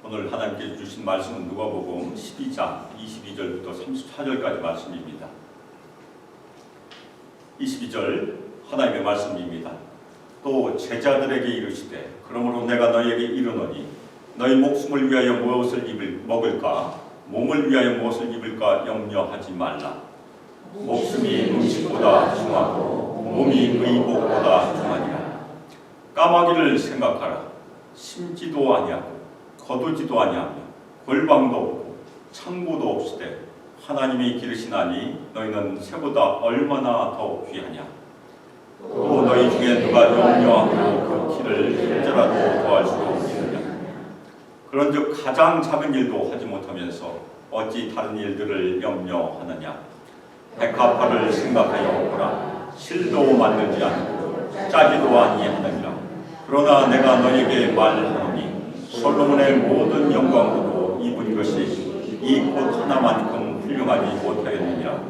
오늘 하나님께서 주신 말씀은 누가복음 12장 22절부터 34절까지 말씀입니다. 22절 하나님의 말씀입니다. 또 제자들에게 이르시되 그러므로 내가 너희에게 이르노니 너희 목숨을 위하여 무엇을 먹을까 몸을 위하여 무엇을 입을까 염려하지 말라. 목숨이 음식보다 중하고 몸이 의복보다 중하니라. 까마귀를 생각하라. 심지도 아니하고 거두지도 아니하며 골방도 없고 창고도 없으되 하나님이 기르시나니 너희는 새보다 얼마나 더 귀하냐. 또 너희 중에 누가 염려하고 그 키를 일자라도 더할 수 없느냐. 그런즉 가장 작은 일도 하지 못하면서 어찌 다른 일들을 염려하느냐. 백합화를 생각하여 보라. 실도 만들지 않고 짜지도 아니하느니라. 그러나 내가 너희에게 말하노니 솔로몬의 모든 영광으로 입은 것이 이 꽃 하나만큼 훌륭하지 못하였느니라.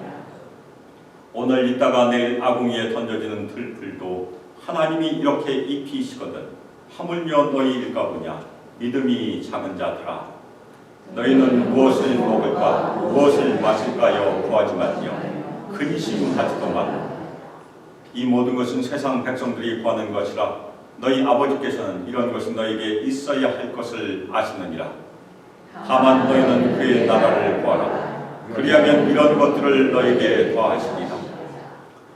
오늘 있다가 내일 아궁이에 던져지는 들풀도 하나님이 이렇게 입히시거든 하물며 너희일까 보냐. 믿음이 작은 자들아, 너희는 무엇을 먹을까 무엇을 마실까요 구하지 말지어 근심하지도 말라. 이 모든 것은 세상 백성들이 구하는 것이라 너희 아버지께서는 이런 것이 너희에게 있어야 할 것을 아시느니라. 다만 너희는 그의 나라를 구하라. 그리하면 이런 것들을 너희에게 더하시리라.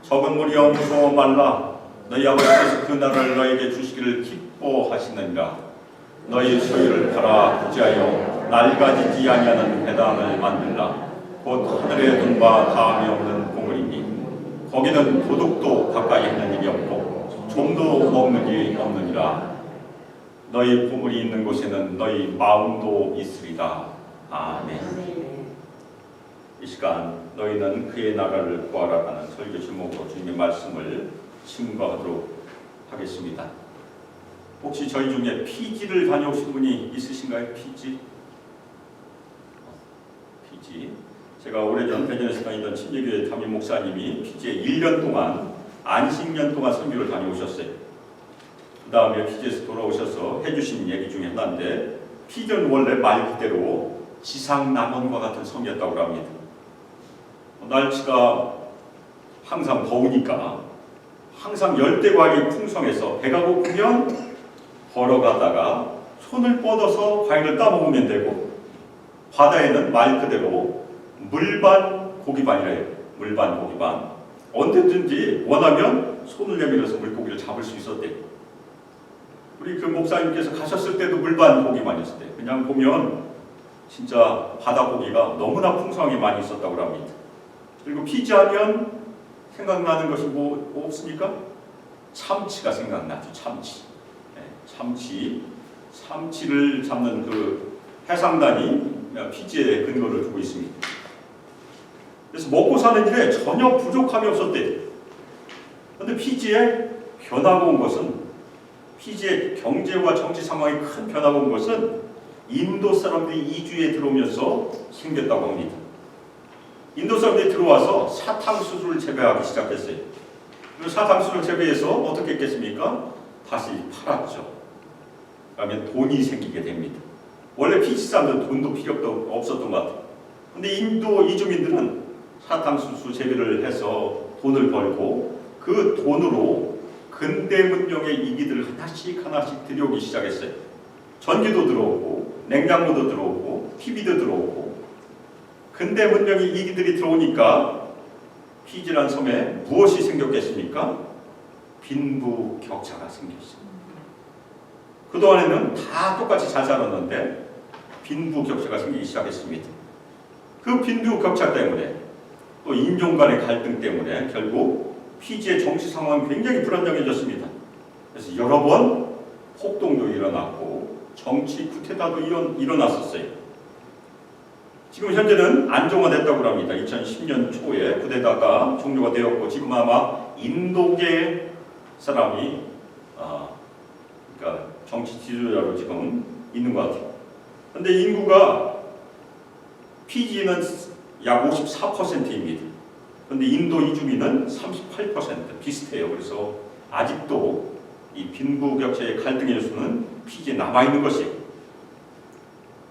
적은 무리여 무서워 말라. 너희 아버지께서 그 나라를 너희에게 주시기를 기뻐하시느니라. 너희 소유를 팔아 부지하여 낡아지지 아니하는 배당을 만들라. 곧 하늘에 둔 바 다함이 없는 보물이니 거기는 도둑도 가까이 하는 일이 없고 좀도 먹는 일이 없느니라. 너희 보물이 있는 곳에는 너희 마음도 있으리다. 아멘. 이 시간 너희는 그의 나라를 구하라라는 설교 제목으로 주님의 말씀을 증거하도록 하겠습니다. 혹시 저희 중에 피지를 다녀오신 분이 있으신가요? 피지? 제가 오래전 대전에서 다니던 침례교회 담임 목사님이 피지에 1년 동안 안식년 동안 선교를 다녀오셨어요. 그 다음에 피지에서 돌아오셔서 해주신 얘기 중에 하나인데 피지는 원래 말 그대로 지상낙원과 같은 섬이었다고 합니다. 날씨가 항상 더우니까 항상 열대과일이 풍성해서 배가 고프면 걸어가다가 손을 뻗어서 과일을 따먹으면 되고 바다에는 말 그대로 물반 고기반이래요. 물반 고기반. 언제든지 원하면 손을 내밀어서 물고기를 잡을 수 있었대요. 우리 그 목사님께서 가셨을 때도 물반 고기반이었을 때 그냥 보면 진짜 바다 고기가 너무나 풍성하게 많이 있었다고 합니다. 그리고 피지하면 생각나는 것이 뭐 없습니까? 참치가 생각나죠. 참치. 참치를 잡는 그 해상단이 피지에 근거를 두고 있습니다. 그래서 먹고 사는 일에 전혀 부족함이 없었대요. 그런데 피지에 변화가 온 것은 피지의 경제와 정치 상황이 큰 변화가 온 것은 인도 사람들이 이주에 들어오면서 생겼다고 합니다. 인도 사람들이 들어와서 사탕수수를 재배하기 시작했어요. 그리고 사탕수수를 재배해서 어떻게 했겠습니까? 다시 팔았죠. 그러면 돈이 생기게 됩니다. 원래 피지 사람들은 돈도 필요도 없었던 것 같아요. 그런데 인도 이주민들은 사탕수수 재배를 해서 돈을 벌고 그 돈으로 근대 문명의 이기들을 하나씩 들여오기 시작했어요. 전기도 들어오고 냉장고도 들어오고 TV도 들어오고 근대 문명의 이기들이 들어오니까 피지라는 섬에 무엇이 생겼겠습니까? 빈부격차가 생겼어요. 그동안에는 다 똑같이 잘 살았는데 빈부격차가 생기기 시작했습니다. 그 빈부격차 때문에 또 인종 간의 갈등 때문에 결국 피지의 정치 상황은 굉장히 불안정해졌습니다. 그래서 여러 번 폭동도 일어났고 정치 쿠데타도 일어났었어요. 지금 현재는 안정화됐다고 합니다. 2010년 초에 쿠데타가 종료가 되었고 지금 아마 인도계 사람이 그러니까 정치 지도자로 지금 있는 것 같아요. 그런데 인구가 피지는 약 54%입니다. 그런데 인도 이주민은 38% 비슷해요. 그래서 아직도 이 빈부격차의 갈등의 요소는 피지에 남아있는 것이에요.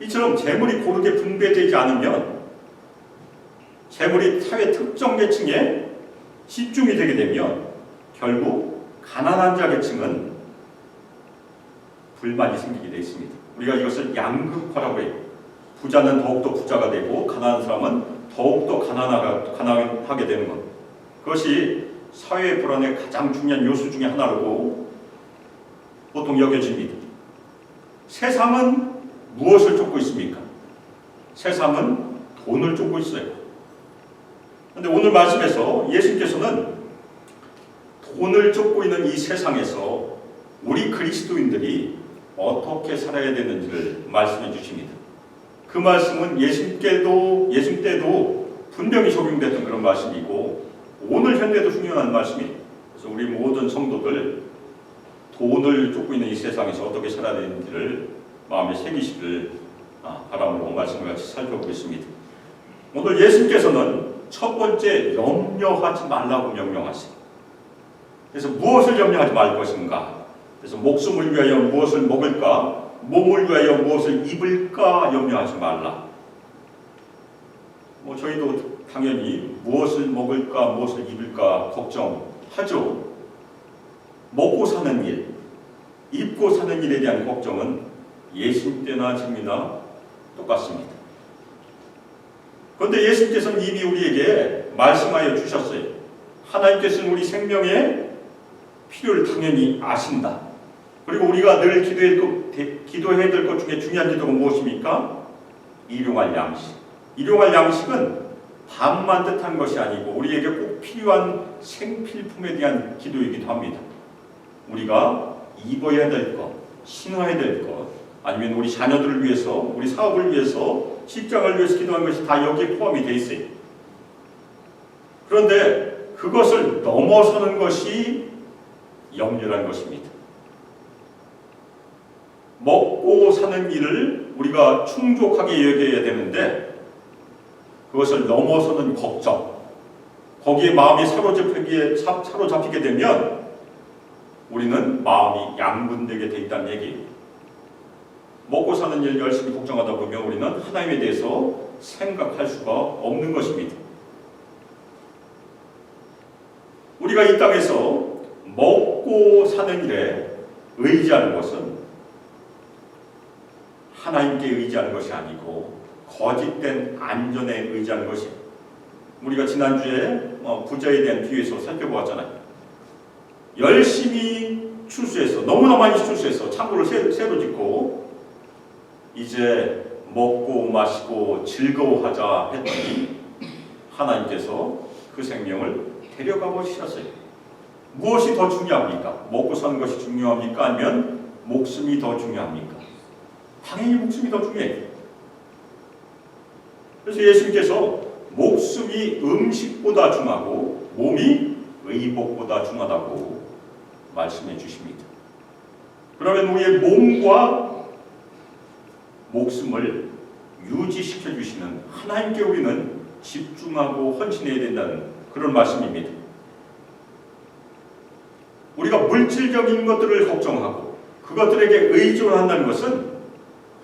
이처럼 재물이 고르게 분배되지 않으면, 재물이 사회 특정 계층에 집중이 되게 되면 결국 가난한 자 계층은 불만이 생기게 되어 있습니다. 우리가 이것을 양극화라고 해요. 부자는 더욱더 부자가 되고 가난한 사람은 더욱더 가난하게 되는 것. 그것이 사회 불안의 가장 중요한 요소 중에 하나로 보통 여겨집니다. 세상은 무엇을 쫓고 있습니까? 세상은 돈을 쫓고 있어요. 그런데 오늘 말씀에서 예수님께서는 돈을 쫓고 있는 이 세상에서 우리 그리스도인들이 어떻게 살아야 되는지를 말씀해 주십니다. 그 말씀은 예수님 때도 분명히 적용됐던 그런 말씀이고 오늘 현대도 중요한 말씀이에요. 그래서 우리 모든 성도들 돈을 쫓고 있는 이 세상에서 어떻게 살아야 되는지를 마음에 새기시길 바람으로 말씀을 같이 살펴보겠습니다. 오늘 예수님께서는 첫 번째 염려하지 말라고 명령하세요. 그래서 무엇을 염려하지 말 것인가? 그래서 목숨을 위하여 무엇을 먹을까? 몸을 위하여 무엇을 입을까? 염려하지 말라. 저희도 당연히 무엇을 먹을까? 무엇을 입을까? 걱정하죠. 먹고 사는 일, 입고 사는 일에 대한 걱정은 예수님 때나 지금이나 똑같습니다. 그런데 예수님께서는 이미 우리에게 말씀하여 주셨어요. 하나님께서는 우리 생명의 필요를 당연히 아신다. 그리고 우리가 늘 기도해야 될 것 중에 중요한 기도가 무엇입니까? 일용할 양식. 일용할 양식은 밥만 뜻한 것이 아니고 우리에게 꼭 필요한 생필품에 대한 기도이기도 합니다. 우리가 입어야 될 것, 신어야 될 것, 아니면 우리 자녀들을 위해서, 우리 사업을 위해서, 직장을 위해서 기도하는 것이 다 여기에 포함이 되어 있어요. 그런데 그것을 넘어서는 것이 염려라는 것입니다. 먹고 사는 일을 우리가 충족하게 여겨야 되는데 그것을 넘어서는 걱정, 거기에 마음이 사로잡히게 되면 우리는 마음이 양분되게 돼 있다는 얘기예요. 먹고 사는 일 열심히 걱정하다 보면 우리는 하나님에 대해서 생각할 수가 없는 것입니다. 우리가 이 땅에서 먹고 사는 일에 의지하는 것은 하나님께 의지하는 것이 아니고 거짓된 안전에 의지하는 것이에요. 우리가 지난주에 부자에 대한 비유에서 살펴보았잖아요. 열심히 출수해서, 너무나 많이 출수해서 창고를 새로 짓고 이제 먹고 마시고 즐거워하자 했더니 하나님께서 그 생명을 데려가 버리셨어요. 무엇이 더 중요합니까? 먹고 사는 것이 중요합니까? 아니면 목숨이 더 중요합니까? 당연히 목숨이 더 중요해요. 그래서 예수님께서 목숨이 음식보다 중하고 몸이 의복보다 중하다고 말씀해 주십니다. 그러면 우리의 몸과 목숨을 유지시켜 주시는 하나님께 우리는 집중하고 헌신해야 된다는 그런 말씀입니다. 우리가 물질적인 것들을 걱정하고 그것들에게 의존한다는 것은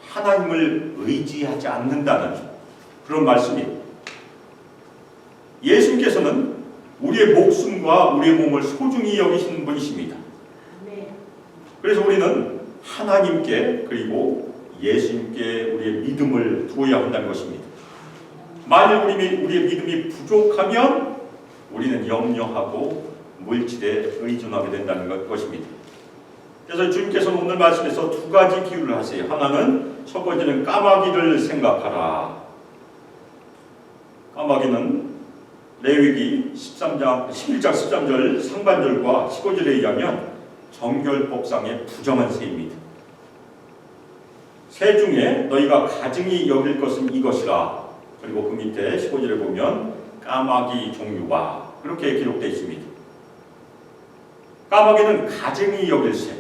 하나님을 의지하지 않는다는 그런 말씀이에요. 예수님께서는 우리의 목숨과 우리의 몸을 소중히 여기시는 분이십니다. 그래서 우리는 하나님께 그리고 예수님께 우리의 믿음을 두어야 한다는 것입니다. 만일 우리의 믿음이 부족하면 우리는 염려하고 물질에 의존하게 된다는 것입니다. 그래서 주님께서는 오늘 말씀에서 두 가지 기율을 하세요. 하나는 첫 번째는 까마귀를 생각하라. 까마귀는 레위기 11장 13절 상반절과 15절에 의하면 정결법상의 부정한 새입니다. 새 중에 너희가 가증히 여길 것은 이것이라. 그리고 그 밑에 15절에 보면 까마귀 종류가 그렇게 기록되어 있습니다. 까마귀는 가증히 여길 새,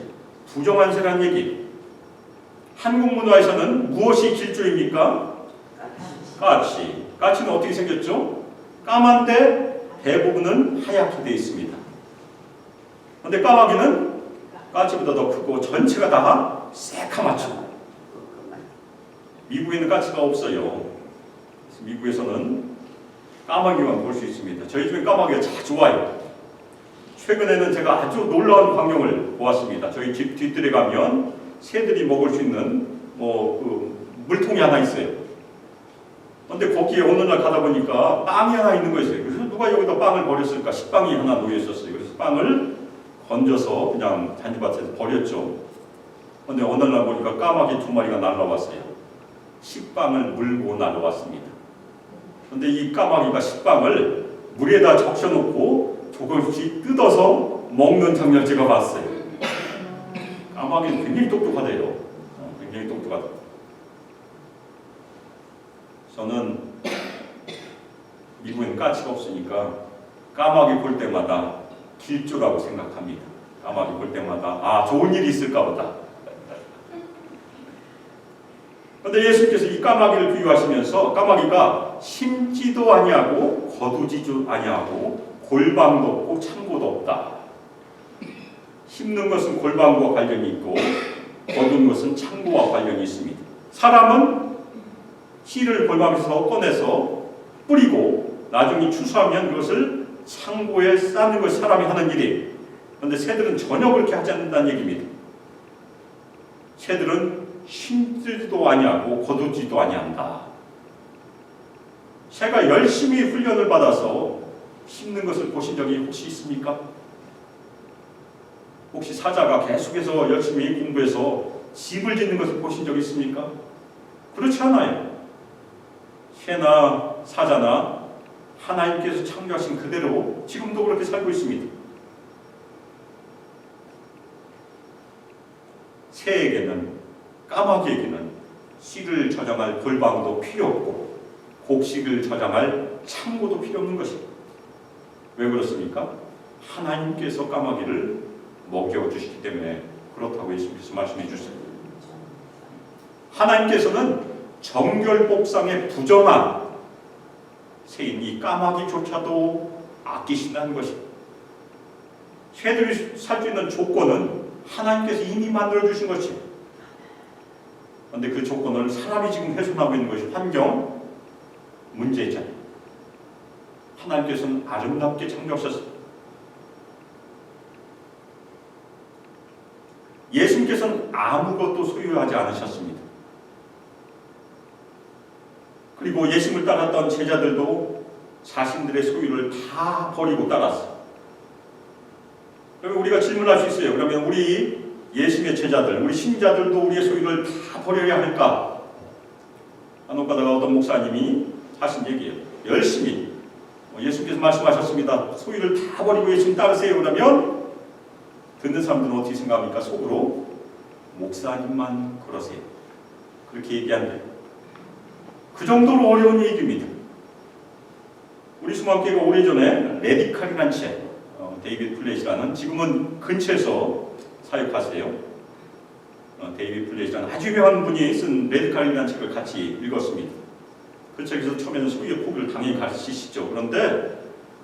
부정한 새라는 얘기. 한국 문화에서는 무엇이 길조입니까? 까치. 까치는 어떻게 생겼죠? 까만데 대부분은 하얗게 되어 있습니다. 그런데 까마귀는 까치보다 더 크고 전체가 다 새카맣죠. 미국에는 가치가 없어요. 미국에서는 까마귀만 볼 수 있습니다. 저희 집에 까마귀가 자주 와요. 최근에는 제가 아주 놀라운 광경을 보았습니다. 저희 집 뒤뜰에 가면 새들이 먹을 수 있는 물통이 하나 있어요. 그런데 거기에 어느 날 가다 보니까 빵이 하나 있는 거였어요. 그래서 누가 여기다 빵을 버렸을까? 식빵이 하나 놓여 있었어요. 그래서 빵을 건져서 그냥 잔디밭에서 버렸죠. 그런데 어느 날 보니까 까마귀 2마리가 날라왔어요. 식빵을 물고 날아왔습니다. 그런데 이 까마귀가 식빵을 물에다 적셔놓고 조금씩 뜯어서 먹는 장면을 제가 봤어요. 까마귀는 굉장히 똑똑하대요. 굉장히 똑똑하다. 저는 미국에는 가치가 없으니까 까마귀 볼 때마다 길조라고 생각합니다. 까마귀 볼 때마다 좋은 일이 있을까 보다. 그런데 예수님께서 이 까마귀를 비유하시면서 까마귀가 심지도 아니하고 거두지도 아니하고 골방도 없고 창고도 없다. 심는 것은 골방과 관련이 있고 거둔 것은 창고와 관련이 있습니다. 사람은 씨를 골방에서 꺼내서 뿌리고 나중에 추수하면 그것을 창고에 쌓는 것이 사람이 하는 일이에요. 그런데 새들은 전혀 그렇게 하지 않는다는 얘기입니다. 새들은 심지도 아니하고 거두지도 아니한다. 새가 열심히 훈련을 받아서 심는 것을 보신 적이 혹시 있습니까? 혹시 사자가 계속해서 열심히 공부해서 집을 짓는 것을 보신 적이 있습니까? 그렇지 않아요. 새나 사자나 하나님께서 창조하신 그대로 지금도 그렇게 살고 있습니다. 새에게는, 까마귀에게는 씨를 저장할 골방도 필요 없고 곡식을 저장할 창고도 필요 없는 것입니다. 왜 그렇습니까? 하나님께서 까마귀를 먹여주시기 때문에 그렇다고 예수님께서 말씀해 주셨습니다. 하나님께서는 정결복상에 부정한 새인 이 까마귀조차도 아끼신다는 것입니다. 새들이 살 수 있는 조건은 하나님께서 이미 만들어주신 것이에요. 그런데 그 조건을 사람이 지금 훼손하고 있는 것이 환경 문제잖아요. 하나님께서는 아름답게 창조하셨습니다. 예수님께서는 아무것도 소유하지 않으셨습니다. 그리고 예수님을 따랐던 제자들도 자신들의 소유를 다 버리고 따랐어요. 그러면 우리가 질문할 수 있어요. 그러면 우리 예수님의 제자들, 우리 신자들도 우리의 소유를 다 버려야 할까? 간혹 가다가 어떤 목사님이 하신 얘기예요. 열심히 예수님께서 말씀하셨습니다. 소유를 다 버리고 예수님 따르세요. 그러면 듣는 사람들은 어떻게 생각합니까? 속으로 목사님만 그러세요. 그렇게 얘기한대요. 그 정도로 어려운 얘기입니다. 우리 수만교회가 오래전에 레디칼이라는 책, 데이비드 플랫이라는, 지금은 근처에서 사역하세요. 데이비드 플랫이라는 아주 유명한 분이 쓴 레디칼이라는 책을 같이 읽었습니다. 그 책에서 처음에는 소유의 포기를 당연히 가르치시죠. 그런데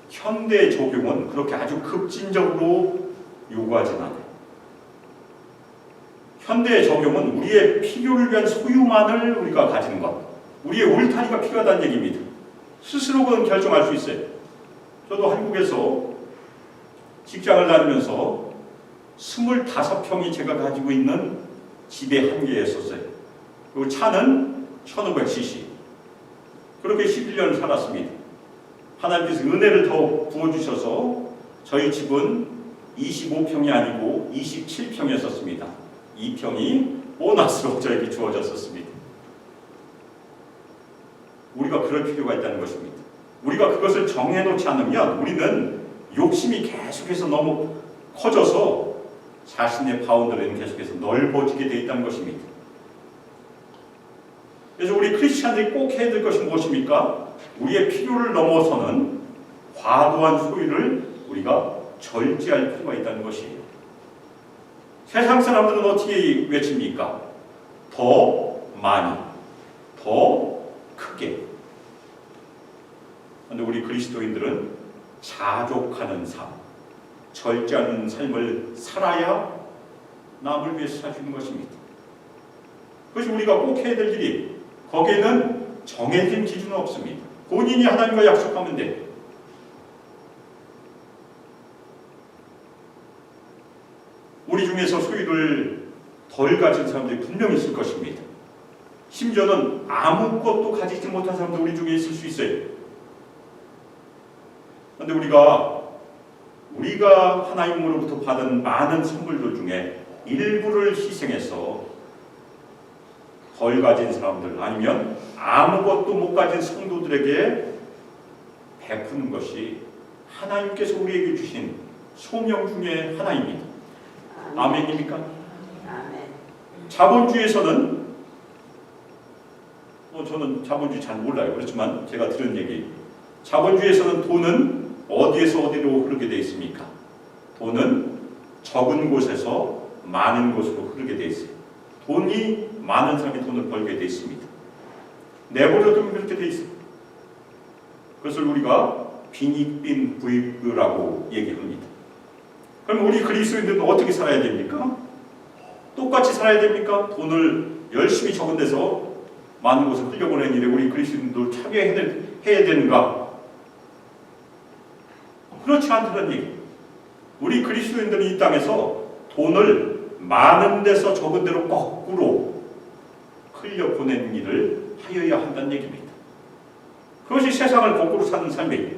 현대 적용은 그렇게 아주 급진적으로 요구하진 않아요. 현대의 적용은 우리의 필요를 위한 소유만을 우리가 가지는 것, 우리의 울타리가 필요하다는 얘기입니다. 스스로 그건 결정할 수 있어요. 저도 한국에서 직장을 다니면서 25평이 제가 가지고 있는 집에 한 개였었어요. 그리고 차는 1500cc. 그렇게 11년을 살았습니다. 하나님께서 은혜를 더 부어주셔서 저희 집은 25평이 아니고 27평이었습니다. 2평이 보너스로 저에게 주어졌었습니다. 우리가 그럴 필요가 있다는 것입니다. 우리가 그것을 정해놓지 않으면 우리는 욕심이 계속해서 너무 커져서 자신의 바운더리는 계속해서 넓어지게 되어 있다는 것입니다. 그래서 우리 크리스찬들이 꼭 해야 될 것이 무엇입니까? 우리의 필요를 넘어서는 과도한 소유를 우리가 절제할 필요가 있다는 것이에요. 세상 사람들은 어떻게 외칩니까? 더 많이, 더 크게. 그런데 우리 그리스도인들은 자족하는 삶, 절제하는 삶을 살아야 남을 위해서 살 수 있는 것입니다. 그것이 우리가 꼭 해야 될 일이에요. 거기에는 정해진 기준은 없습니다. 본인이 하나님과 약속하면 돼. 우리 중에서 소유를 덜 가진 사람들이 분명히 있을 것입니다. 심지어는 아무것도 가지지 못한 사람도 우리 중에 있을 수 있어요. 그런데 우리가 하나님으로부터 받은 많은 선물들 중에 일부를 희생해서 덜 가진 사람들 아니면 아무것도 못 가진 성도들에게 베푸는 것이 하나님께서 우리에게 주신 소명 중에 하나입니다. 아멘입니까? 아멘. 자본주의에서는 저는 자본주의 잘 몰라요. 그렇지만 제가 들은 얘기, 자본주의에서는 돈은 어디에서 어디로 흐르게 되어 있습니까? 돈은 적은 곳에서 많은 곳으로 흐르게 되어 있어요. 돈이 많은 사람이 돈을 벌게 되어 있습니다. 내버려두면 그렇게 되어 있어요. 그것을 우리가 빈익빈 부익부라고 얘기합니다. 그럼 우리 그리스도인들은 어떻게 살아야 됩니까? 똑같이 살아야 됩니까? 돈을 열심히 적은 데서 많은 곳을 흘려보낸 일에 우리 그리스도인들 참여해야 되는가? 그렇지 않다는 얘기. 우리 그리스도인들이 이 땅에서 돈을 많은 데서 적은 데로 거꾸로 흘려보내는 일을 하여야 한다는 얘기입니다. 그것이 세상을 거꾸로 사는 삶이에요.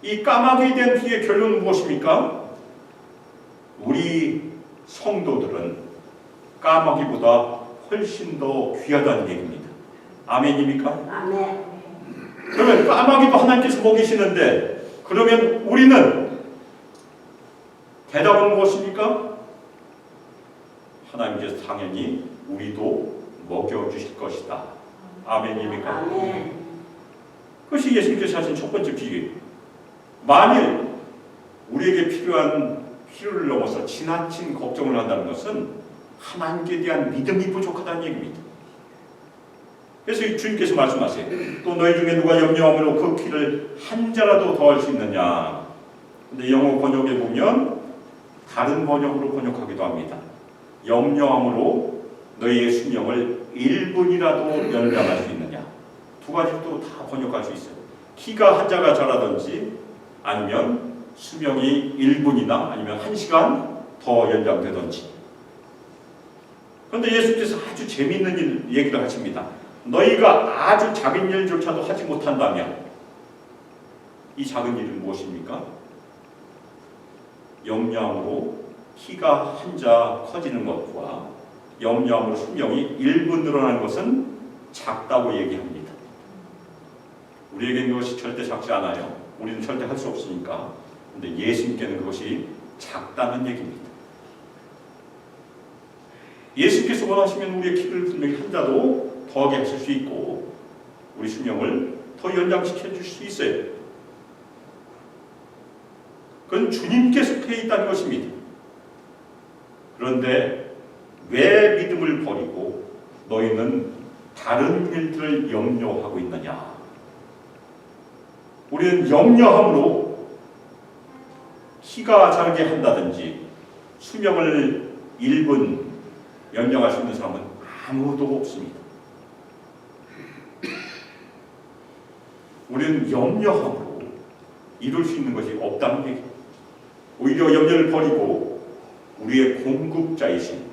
이 까마귀에 대한 뒤의 결론은 무엇입니까? 우리 성도들은 까마귀보다 훨씬 더 귀하다는 얘기입니다. 아멘입니까? 아멘. 그러면 까마귀도 하나님께서 먹이시는데 그러면 우리는 대답은 무엇입니까? 하나님께서 당연히 우리도 먹여주실 것이다. 아멘입니까? 아멘. 그것이 예수님께서 하신 첫 번째 비유예요. 만일 우리에게 필요한 필요를 넘어서 지나친 걱정을 한다는 것은 하나님께 대한 믿음이 부족하다는 얘기입니다. 그래서 주님께서 말씀하세요. 또 너희 중에 누가 염려함으로 그 키를 한 자라도 더할 수 있느냐. 근데 영어 번역에 보면 다른 번역으로 번역하기도 합니다. 염려함으로 너희의 수명을 1분이라도 연장할 수 있느냐. 두 가지도 다 번역할 수 있어요. 키가 한 자가 자라든지 아니면 수명이 1분이나 아니면 1시간 더 연장되든지. 그런데 예수께서 아주 재미있는 얘기를 하십니다. 너희가 아주 작은 일조차도 하지 못한다면 이 작은 일은 무엇입니까? 염려함으로 키가 한 자 커지는 것과 염려함으로 수명이 1분 늘어나는 것은 작다고 얘기합니다. 우리에게는 그것이 절대 작지 않아요. 우리는 절대 할 수 없으니까. 그런데 예수님께는 그것이 작다는 얘기입니다. 예수께서 원하시면 우리의 키를 분명히 한 자도 더하게 하실 수 있고 우리 수명을 더 연장시켜 주실 수 있어요. 그건 주님께 속해 있다는 것입니다. 그런데 왜 믿음을 버리고 너희는 다른 일들을 염려하고 있느냐? 우리는 염려함으로 키가 자라게 한다든지 수명을 1분 연장할 수 있는 사람은 아무도 없습니다. 우리는 염려함으로 이룰 수 있는 것이 없다는 얘기. 오히려 염려를 버리고 우리의 공급자이신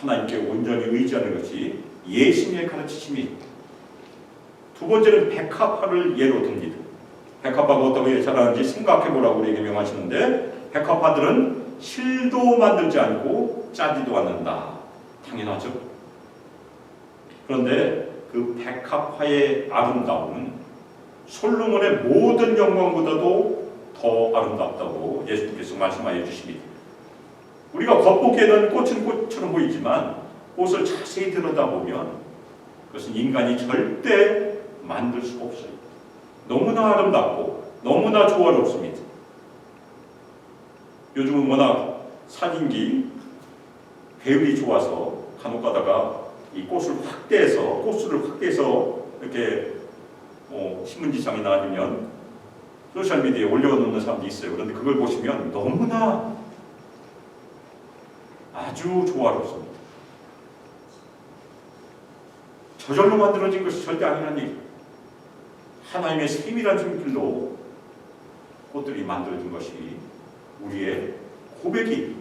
하나님께 온전히 의지하는 것이 예수님의 가르치심입니다. 두 번째는 백합화를 예로 듭니다. 백합화가 어떻게 자라는지 생각해보라고 우리에게 명하시는데 백합화들은 실도 만들지 않고 짜지도 않는다. 당연하죠. 그런데 그 백합화의 아름다움은 솔로몬의 모든 영광보다도 더 아름답다고 예수님께서 말씀하여 주십니다. 우리가 겉보기에는 꽃은 꽃처럼 보이지만 꽃을 자세히 들여다보면 그것은 인간이 절대 만들 수가 없어요. 너무나 아름답고 너무나 조화롭습니다. 요즘은 워낙 사진기 배율이 좋아서 간혹 가다가 이 꽃을 확대해서 이렇게 신문지장이나 아니면 소셜미디어에 올려놓는 사람도 있어요. 그런데 그걸 보시면 너무나 아주 조화롭습니다. 저절로 만들어진 것이 절대 아니라는 얘기. 하나님의 세밀한 손길로 꽃들이 만들어진 것이 우리의 고백이.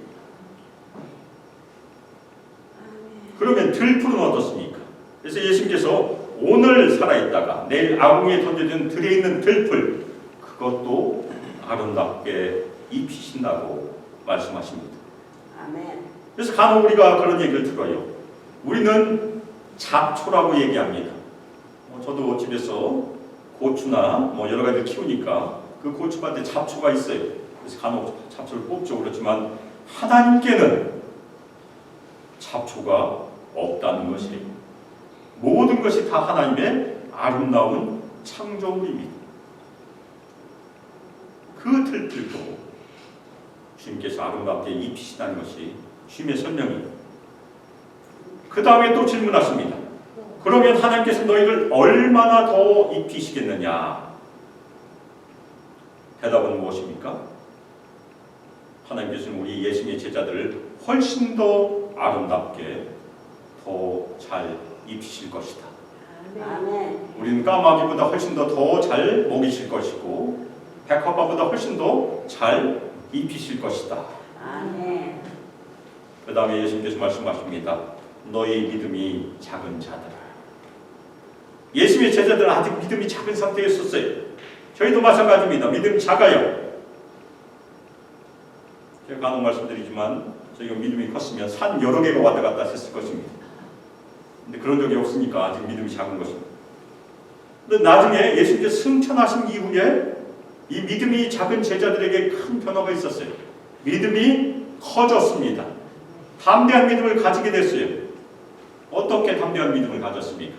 그러면 들풀은 어떻습니까? 그래서 예수님께서 오늘 살아있다가 내일 아궁이에 던져진 들에 있는 들풀, 그것도 아름답게 입히신다고 말씀하십니다. 아멘. 그래서 간혹 우리가 그런 얘기를 들어요. 우리는 잡초라고 얘기합니다. 저도 집에서 고추나 여러 가지를 키우니까 그 고추밭에 잡초가 있어요. 그래서 간혹 잡초를 뽑죠. 그렇지만 하나님께는 잡초가 없다는 것이, 모든 것이 다 하나님의 아름다운 창조물입니다. 그 틀들도 주님께서 아름답게 입히시다는 것이 주님의 설명이에요. 그 다음에 또 질문하십니다. 그러면 하나님께서 너희를 얼마나 더 입히시겠느냐? 대답은 무엇입니까? 하나님께서는 우리 예수님의 제자들을 훨씬 더 아름답게 더 잘 입히실 것이다. 아멘. 우리는 까마귀보다 훨씬 더 잘 먹이실 것이고 백합화보다 훨씬 더 잘 입히실 것이다. 아멘. 그 다음에 예수님께서 말씀하십니다. 너희 믿음이 작은 자들아. 예수님의 제자들은 아직 믿음이 작은 상태였었어요. 저희도 마찬가지입니다. 믿음이 작아요. 제가 간혹 말씀드리지만 저희가 믿음이 컸으면 산 여러 개가 왔다 갔다 했을 것입니다. 근데 그런 적이 없으니까 아직 믿음이 작은 것입니다. 근데 나중에 예수님께서 승천하신 이후에 이 믿음이 작은 제자들에게 큰 변화가 있었어요. 믿음이 커졌습니다. 담대한 믿음을 가지게 됐어요. 어떻게 담대한 믿음을 가졌습니까?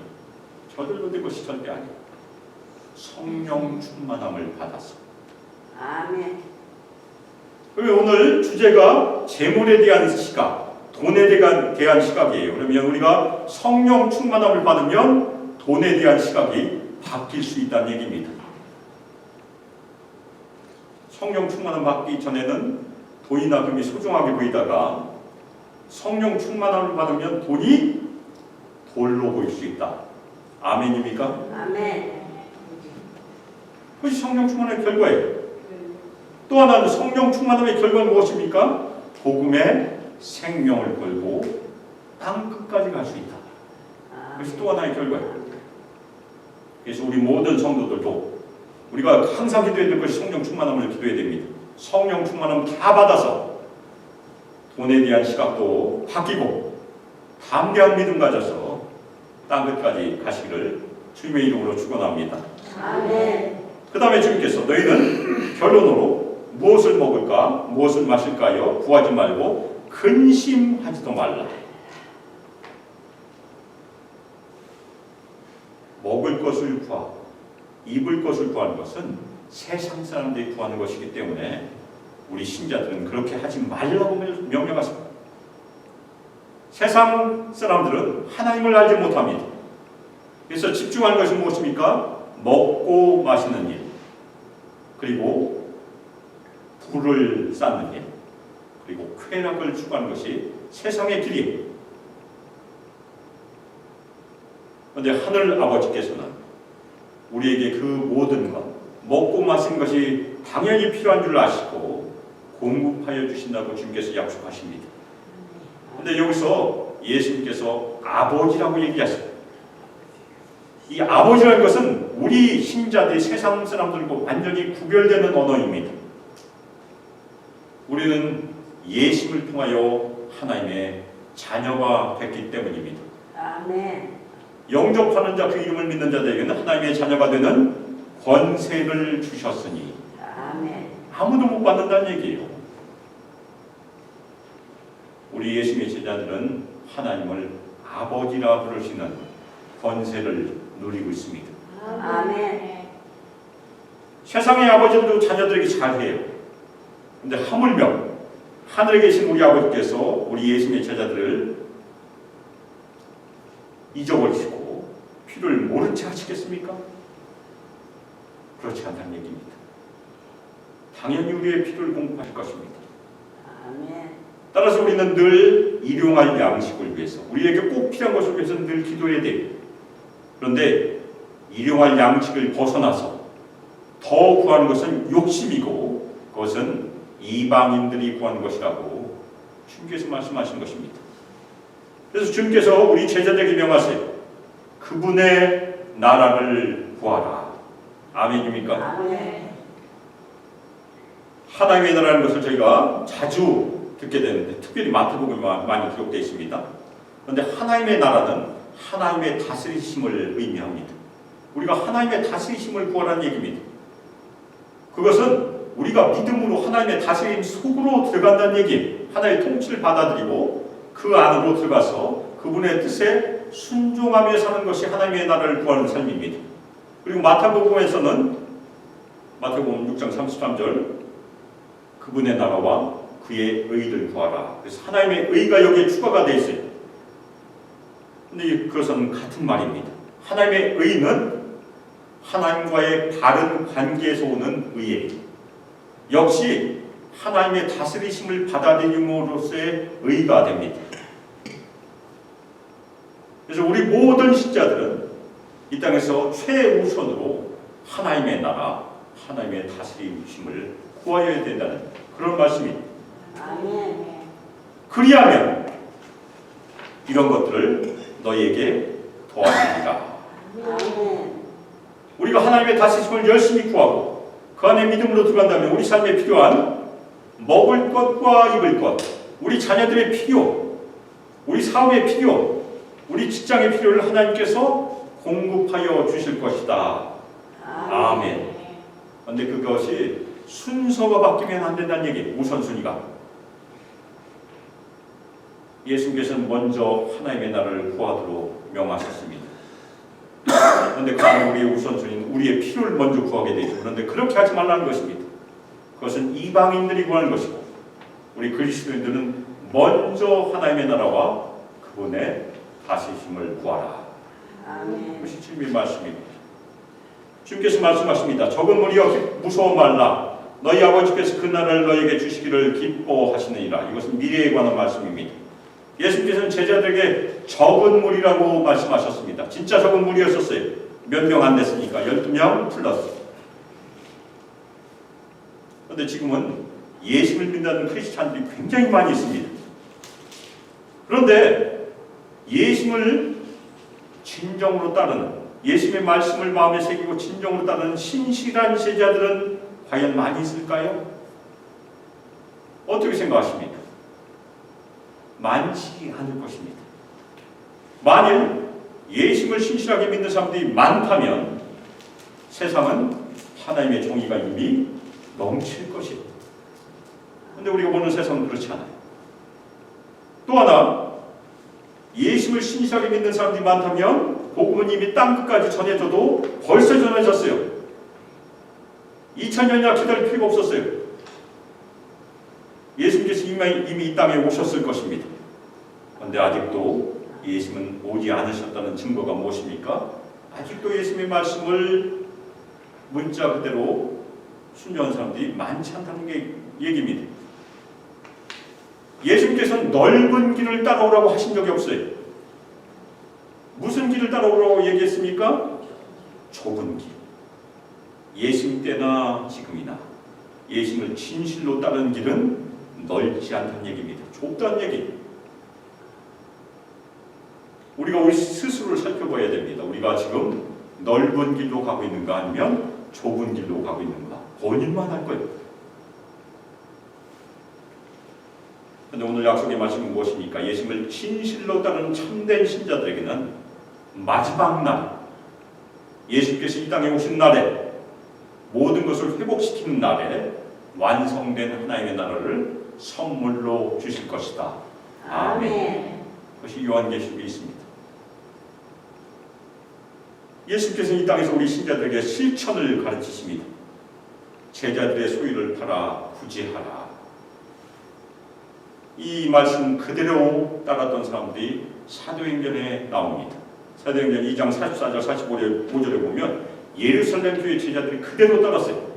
저절로 된 것이 절대 아니에요. 성령 충만함을 받았어요. 아멘. 그러면 오늘 주제가 재물에 대한 시각, 돈에 대한 시각이에요. 그러면 우리가 성령 충만함을 받으면 돈에 대한 시각이 바뀔 수 있다는 얘기입니다. 성령 충만함 받기 전에는 돈이나 금이 소중하게 보이다가 성령 충만함을 받으면 돈이 돌로 보일 수 있다. 아멘입니까? 아멘. 그것이 성령 충만함의 결과예요. 또 하나는 성령 충만함의 결과는 무엇입니까? 복음의 생명을 걸고 땅 끝까지 갈 수 있다. 그것이 또 하나의 결과예요. 그래서 우리 모든 성도들도 우리가 항상 기도해야 될 것이 성령 충만함을 기도해야 됩니다. 성령 충만함 다 받아서 돈에 대한 시각도 바뀌고 담대한 믿음 가져서 땅 끝까지 가시기를 주님의 이름으로 축원합니다. 아멘. 그 다음에 주님께서 너희는 결론으로 무엇을 먹을까 무엇을 마실까요? 구하지 말고 근심하지도 말라. 먹을 것을 구하고 입을 것을 구하는 것은 세상 사람들이 구하는 것이기 때문에 우리 신자들은 그렇게 하지 말라고 명령하십니다. 세상 사람들은 하나님을 알지 못합니다. 그래서 집중하는 것이 무엇입니까? 먹고 마시는 일, 그리고 부를 쌓는 일, 그리고 쾌락을 추구하는 것이 세상의 길이에요. 그런데 하늘 아버지께서는 우리에게 그 모든 것, 먹고 마시는 것이 당연히 필요한 줄 아시고 공급하여 주신다고 주님께서 약속하십니다. 그런데 여기서 예수님께서 아버지라고 얘기하십니다. 이 아버지라는 것은 우리 신자들이 세상 사람들과 완전히 구별되는 언어입니다. 우리는 예수를 통하여 하나님의 자녀가 됐기 때문입니다. 아멘. 영접하는 자, 그 이름을 믿는 자들에게는 하나님의 자녀가 되는 권세를 주셨으니 아멘. 아무도 못 받는다는 얘기예요. 우리 예수님의 제자들은 하나님을 아버지라 부르시는 권세를 누리고 있습니다. 아멘. 세상의 아버지들도 자녀들에게 잘해요. 그런데 하물며 하늘에 계신 우리 아버지께서 우리 예수님의 제자들을 잊어버리시고 피를 모른 채 하시겠습니까? 그렇지 않다는 얘기입니다. 당연히 우리의 피를 공급하실 것입니다. 아멘. 따라서 우리는 늘 일용할 양식을 위해서, 우리에게 꼭 필요한 것을 위해서 늘 기도해야 돼요. 그런데 일용할 양식을 벗어나서 더 구하는 것은 욕심이고 그것은 이방인들이 구하는 것이라고 주님께서 말씀하신 것입니다. 그래서 주님께서 우리 제자들에게 명하세요. 그분의 나라를 구하라. 아멘입니까? 아멘. 하나님의 나라라는 것을 저희가 자주 듣게 되는데 특별히 마태복음에 많이 기록되어 있습니다. 그런데 하나님의 나라는 하나님의 다스리심을 의미합니다. 우리가 하나님의 다스리심을 구하라는 얘기입니다. 그것은 우리가 믿음으로 하나님의 다스림 속으로 들어간다는 얘기, 하나님의 통치를 받아들이고 그 안으로 들어가서 그분의 뜻에 순종하며 사는 것이 하나님의 나라를 구하는 삶입니다. 그리고 마태복음에서는 마태복음 6장 33절 그분의 나라와 그의 의를 구하라. 그래서 하나님의 의가 여기에 추가가 되어 있어요. 근데 그것은 같은 말입니다. 하나님의 의는 하나님과의 바른 관계에서 오는 의예요. 역시 하나님의 다스리심을 받아들임으로써의 의가 됩니다. 그래서 우리 모든 신자들은 이 땅에서 최우선으로 하나님의 나라, 하나님의 다스리심을 구하여야 된다는 그런 말씀입니다. 아멘. 그리하면 이런 것들을 너희에게 도와주리라. 아멘. 우리가 하나님의 다스리심을 열심히 구하고 그 안에 믿음으로 들어간다면 우리 삶에 필요한 먹을 것과 입을 것, 우리 자녀들의 필요, 우리 사업의 필요, 우리 직장의 필요를 하나님께서 공급하여 주실 것이다. 아멘. 그런데 그것이 순서가 바뀌면 안 된다는 얘기, 우선순위가. 예수님께서는 먼저 하나님의 나라를 구하도록 명하셨습니다. 그런데 그 다음에 우리의 우선순위는 우리의 필요를 먼저 구하게 되죠. 그런데 그렇게 하지 말라는 것입니다. 그것은 이방인들이 구하는 것이고 우리 그리스도인들은 먼저 하나님의 나라와 그분의 다스리심을 구하라. 아멘. 그것이 주님의 말씀입니다. 주님께서 말씀하십니다. 적은 무리여 무서워 말라. 너희 아버지께서 그 나라를 너희에게 주시기를 기뻐하시느니라. 이것은 미래에 관한 말씀입니다. 예수님께서는 제자들에게 적은 무리라고 말씀하셨습니다. 진짜 적은 무리였었어요. 몇 명 안 됐으니까 12명 플러스. 그런데 지금은 예수를 믿는 크리스찬들이 굉장히 많이 있습니다. 그런데 예수를 진정으로 따르는, 예수님의 말씀을 마음에 새기고 진정으로 따르는 신실한 제자들은 과연 많이 있을까요? 어떻게 생각하십니까? 많지 않을 것입니다. 만일 예수를 신실하게 믿는 사람들이 많다면 세상은 하나님의 정의가 이미 넘칠 것입니다. 그런데 우리가 보는 세상은 그렇지 않아요. 또 하나, 예수를 신실하게 믿는 사람들이 많다면 복음은 이미 땅끝까지 전해져도 벌써 전해졌어요. 2000년이나 기다릴 필요가 없었어요. 예수님께서 이미 이 땅에 오셨을 것입니다. 그런데 아직도 예수님은 오지 않으셨다는 증거가 무엇입니까? 아직도 예수님의 말씀을 문자 그대로 순종한 사람들이 많지 않다는 게 얘기입니다. 예수님께서는 넓은 길을 따라오라고 하신 적이 없어요. 무슨 길을 따라오라고 얘기했습니까? 좁은 길. 예수님 때나 지금이나 예수님을 진실로 따르는 길은 넓지 않다는 얘기입니다. 좁다는 얘기. 우리가 우리 스스로를 살펴봐야 됩니다. 우리가 지금 넓은 길로 가고 있는가 아니면 좁은 길로 가고 있는가. 본인만 할 거예요. 그런데 오늘 약속의 말씀은 무엇입니까? 예수님을 진실로 따르는 참된 신자들에게는 마지막 날, 예수께서 이 땅에 오신 날에 모든 것을 회복시키는 날에 완성된 하나님의 나라를 선물로 주실 것이다. 아멘. 그것이 요한계시록에 있습니다. 예수께서는 이 땅에서 우리 신자들에게 실천을 가르치십니다. 제자들의 소유를 팔아 구제하라. 이 말씀 그대로 따랐던 사람들이 사도행전에 나옵니다. 사도행전 2장 44절 45절에 보면 예루살렘 교회 제자들이 그대로 따랐어요.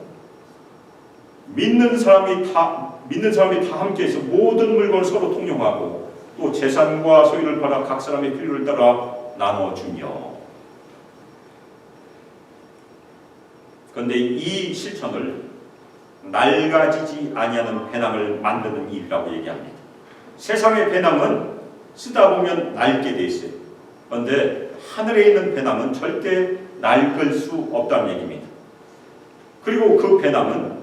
믿는 사람이 다 함께해서 모든 물건을 서로 통용하고 또 재산과 소유를 팔아 각 사람의 필요를 따라 나눠주며 그런데 이 실천을 낡아지지 아니하는 배낭을 만드는 일이라고 얘기합니다. 세상의 배낭은 쓰다 보면 낡게 돼 있어요. 그런데 하늘에 있는 배낭은 절대 낡을 수 없다는 얘기입니다. 그리고 그 배낭은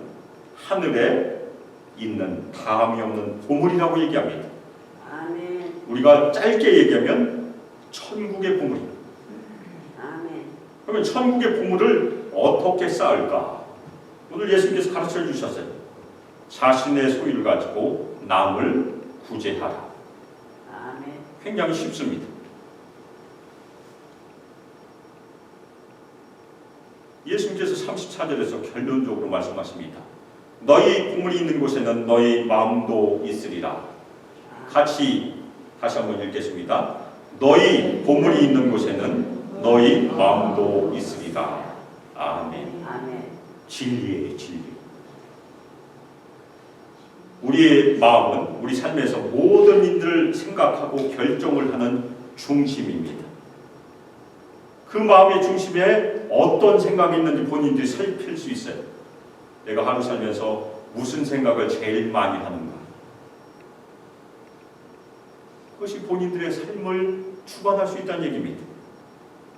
하늘에 있는 다함이 없는 보물이라고 얘기합니다. 아멘. 우리가 짧게 얘기하면 천국의 보물입니다. 아멘. 그러면 천국의 보물을 어떻게 쌓을까? 오늘 예수님께서 가르쳐 주셨어요. 자신의 소유를 가지고 남을 구제하라. 아멘. 굉장히 쉽습니다. 예수님께서 34절에서 결론적으로 말씀하십니다. 너희 보물이 있는 곳에는 너희 마음도 있으리라. 같이 다시 한번 읽겠습니다. 너희 보물이 있는 곳에는 너희 마음도 있으리라. 아멘. 아멘. 진리예요, 진리. 우리의 마음은 우리 삶에서 모든 일들을 생각하고 결정을 하는 중심입니다. 그 마음의 중심에 어떤 생각이 있는지 본인들이 살필 수 있어요. 내가 하루 살면서 무슨 생각을 제일 많이 하는가. 그것이 본인들의 삶을 주관할 수 있다는 얘기입니다.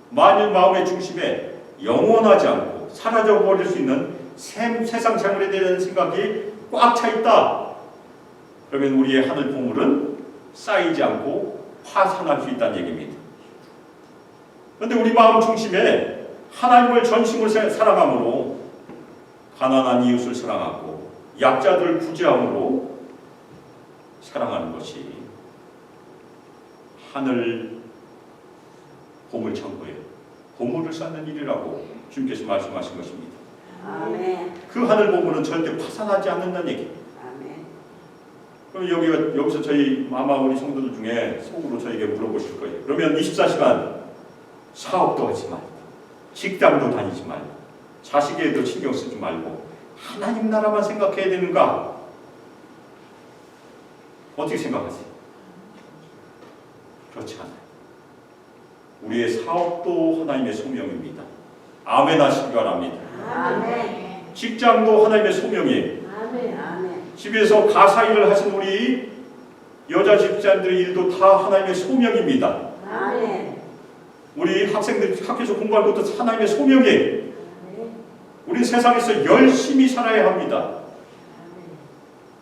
만일 마음의 중심에 영원하지 않고 사라져버릴 수 있는 세상 생활에 대한 생각이 꽉 차 있다. 그러면 우리의 하늘 보물은 쌓이지 않고 파산할 수 있다는 얘기입니다. 그런데 우리 마음 중심에 하나님을 전심으로 사랑함으로 가난한 이웃을 사랑하고 약자들을 구제함으로 사랑하는 것이 하늘 보물 창고에 보물을 쌓는 일이라고 주님께서 말씀하신 것입니다. 아멘. 그 하늘 보물은 절대 파산하지 않는다는 얘기입니다. 아멘. 그럼 여기서 저희 아마 우리 성도들 중에 속으로 저에게 물어보실 거예요. 그러면 24시간 사업도 하지 말고 직장도 다니지 말고 자식에도 신경 쓰지 말고 하나님 나라만 생각해야 되는가? 어떻게 생각하세요? 그렇지 않아요. 우리의 사업도 하나님의 소명입니다. 아멘 하시기 바랍니다. 아멘. 직장도 하나님의 소명이에요. 아멘. 아멘. 집에서 가사 일을 하신 우리 여자 집사님들의 일도 다 하나님의 소명입니다. 아멘. 우리 학생들 학교에서 공부할 것도 하나님의 소명이에요. 우리 세상에서 열심히 살아야 합니다.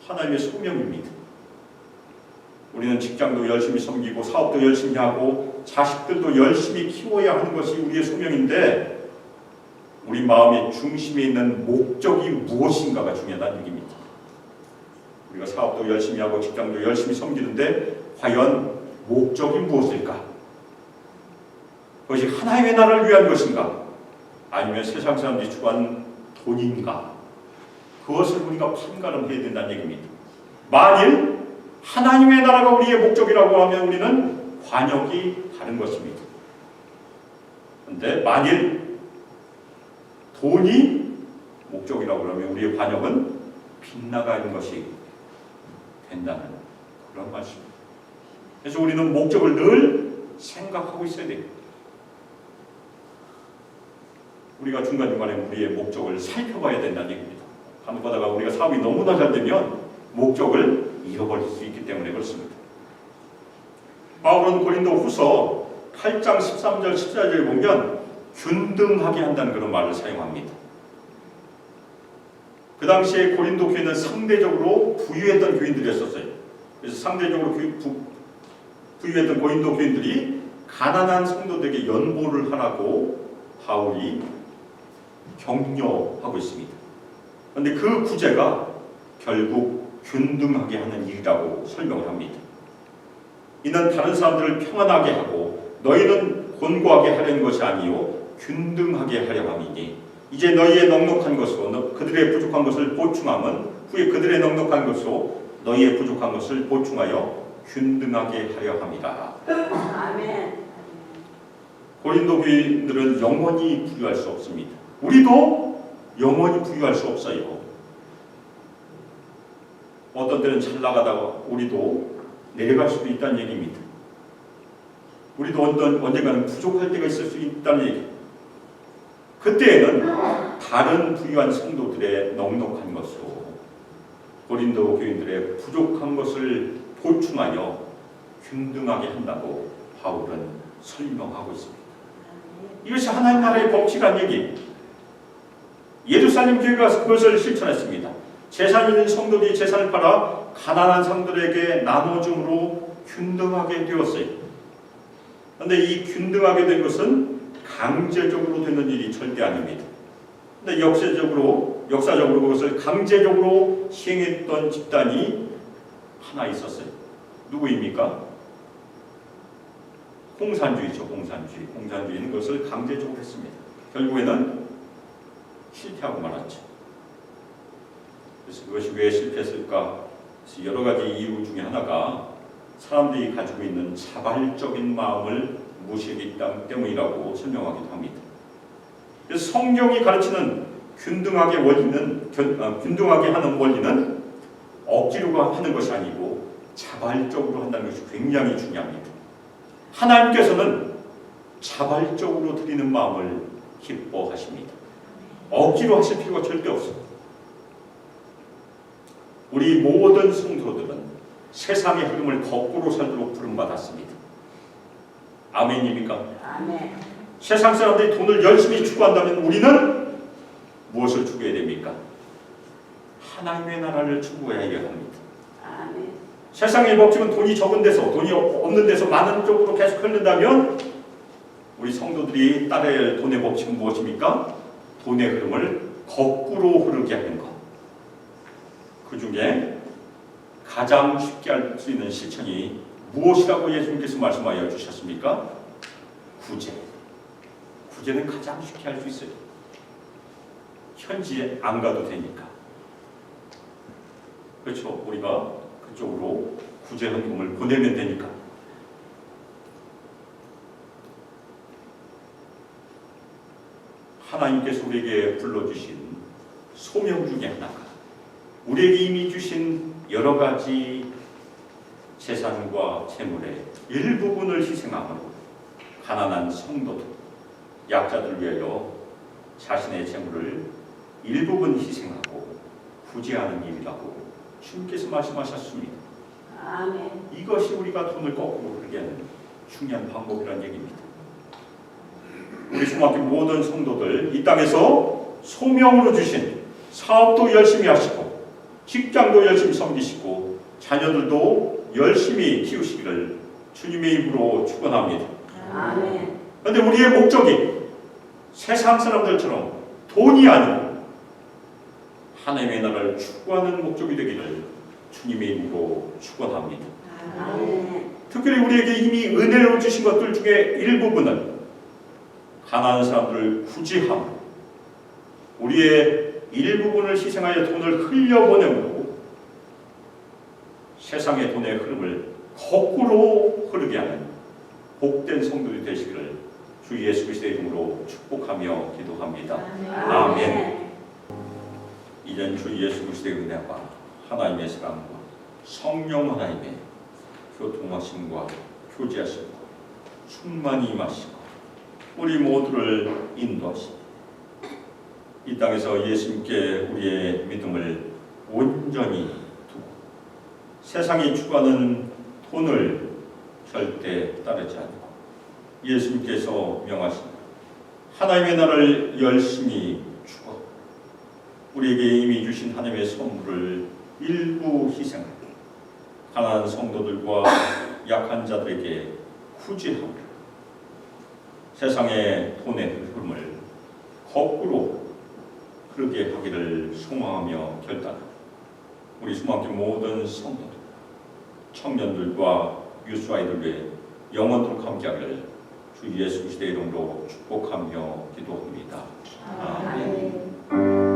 하나님의 소명입니다. 우리는 직장도 열심히 섬기고 사업도 열심히 하고 자식들도 열심히 키워야 하는 것이 우리의 소명인데 우리 마음의 중심에 있는 목적이 무엇인가가 중요하다는 얘기입니다. 우리가 사업도 열심히 하고 직장도 열심히 섬기는데 과연 목적이 무엇일까? 그것이 하나님의 나라를 위한 것인가? 아니면 세상 사람들이 추구하는 돈인가? 그것을 우리가 판가름해야 된다는 얘기입니다. 만일 하나님의 나라가 우리의 목적이라고 하면 우리는 관역이 다른 것입니다. 그런데 만일 돈이 목적이라고 하면 우리의 관역은 빗나가는 것이 된다는 그런 말씀입니다. 그래서 우리는 목적을 늘 생각하고 있어야 돼요. 우리가 중간중간에 우리의 목적을 살펴봐야 된다는 얘기입니다. 간혹 가다가 우리가 사업이 너무나 잘 되면 목적을 잃어버릴 수 있기 때문에 그렇습니다. 바울은 고린도 후서 8장 13절 14절에 보면 균등하게 한다는 그런 말을 사용합니다. 그 당시에 고린도 교회는 상대적으로 부유했던 교인들이었어요. 그래서 상대적으로 부유했던 고린도 교인들이 가난한 성도들에게 연보를 하라고 바울이 격려하고 있습니다. 그런데 그 구제가 결국 균등하게 하는 일이라고 설명을 합니다. 이는 다른 사람들을 평안하게 하고 너희는 곤고하게 하려는 것이 아니요 균등하게 하려 함이니 이제 너희의 넉넉한 것으로 그들의 부족한 것을 보충함은 후에 그들의 넉넉한 것으로 너희의 부족한 것을 보충하여 균등하게 하려 함이라. 아멘. 고린도 교인들은 영원히 부유할 수 없습니다. 우리도 영원히 부유할 수 없어요. 어떤 때는 잘 나가다가 우리도 내려갈 수도 있다는 얘기입니다. 우리도 언젠가는 부족할 때가 있을 수 있다는 얘기. 그때에는 다른 부유한 성도들의 넉넉한 것으로 고린도 교인들의 부족한 것을 보충하여 균등하게 한다고 바울은 설명하고 있습니다. 이것이 하나님 나라의 법칙이라는 얘기. 예루살렘 교회가 그것을 실천했습니다. 재산 있는 성도들이 재산을 팔아 가난한 성도들에게 나눠줌으로 균등하게 되었어요. 그런데 이 균등하게 된 것은 강제적으로 되는 일이 절대 아닙니다. 근데 역사적으로 그것을 강제적으로 시행했던 집단이 하나 있었어요. 누구입니까? 공산주의죠. 공산주의는 그것을 강제적으로 했습니다. 결국에는 실패하고 말았죠. 그래서 그것이 왜 실패했을까? 그래서 여러 가지 이유 중에 하나가 사람들이 가지고 있는 자발적인 마음을 무시하기 때문이라고 설명하기도 합니다. 그래서 성경이 가르치는 균등하게 하는 원리는 억지로 하는 것이 아니고 자발적으로 한다는 것이 굉장히 중요합니다. 하나님께서는 자발적으로 드리는 마음을 기뻐하십니다. 억지로 하실 필요가 절대 없습니다. 우리 모든 성도들은 세상의 흐름을 거꾸로 살도록 부름받았습니다. 아멘입니까? 아멘. 세상 사람들이 돈을 열심히 추구한다면 우리는 무엇을 추구해야 됩니까? 하나님의 나라를 추구해야 합니다. 아멘. 세상의 법칙은 돈이 적은 데서, 돈이 없는 데서 많은 쪽으로 계속 흐른다면 우리 성도들이 따라야 할 돈의 법칙은 무엇입니까? 돈의 흐름을 거꾸로 흐르게 하는 것. 그 중에 가장 쉽게 할 수 있는 실천이 무엇이라고 예수님께서 말씀하여 주셨습니까? 구제. 구제는 가장 쉽게 할 수 있어요. 현지에 안 가도 되니까. 그렇죠? 우리가 그쪽으로 구제 헌금을 보내면 되니까. 하나님께서 우리에게 불러주신 소명 중에 하나가 우리에게 이미 주신 여러 가지 재산과 재물의 일부분을 희생함으로 가난한 성도들, 약자들 위하여 자신의 재물을 일부분 희생하고 구제하는 일이라고 주님께서 말씀하셨습니다. 아멘. 이것이 우리가 돈을 거꾸로 흐르게 하는 중요한 방법이라는 얘기입니다. 우리 소망교 모든 성도들 이 땅에서 소명으로 주신 사업도 열심히 하시고 직장도 열심히 섬기시고 자녀들도 열심히 키우시기를 주님의 입으로 축원합니다. 아멘. 그런데 우리의 목적이 세상 사람들처럼 돈이 아니고 하나님의 나라를 추구하는 목적이 되기를 주님의 입으로 축원합니다. 아멘. 특별히 우리에게 이미 은혜로 주신 것들 중에 일부분은 가난한 사람들을 구제함, 우리의 일부분을 희생하여 돈을 흘려보내므로 세상의 돈의 흐름을 거꾸로 흐르게 하는 복된 성도들이 되시기를 주 예수 그리스도의 이름으로 축복하며 기도합니다. 아멘. 이젠 주 예수 그리스도의 은혜와 하나님의 사랑과 성령 하나님의 교통하심과 교제하심과 충만히 임하시고 우리 모두를 인도하시고 이 땅에서 예수님께 우리의 믿음을 온전히 두고 세상이 추구하는 돈을 절대 따르지 않고 예수님께서 명하신 하나님의 나라를 열심히 추구하고 우리에게 이미 주신 하나님의 선물을 일부 희생하고 가난한 성도들과 약한 자들에게 구제하고 세상의 돈의 흐름을 거꾸로 그렇게 하기를 소망하며 결단하고 우리 수막교 모든 성도들, 청년들과 유스아이들의 영원토록 함께하기를 주 예수 그리스도의 이름으로 축복하며 기도합니다. 아멘.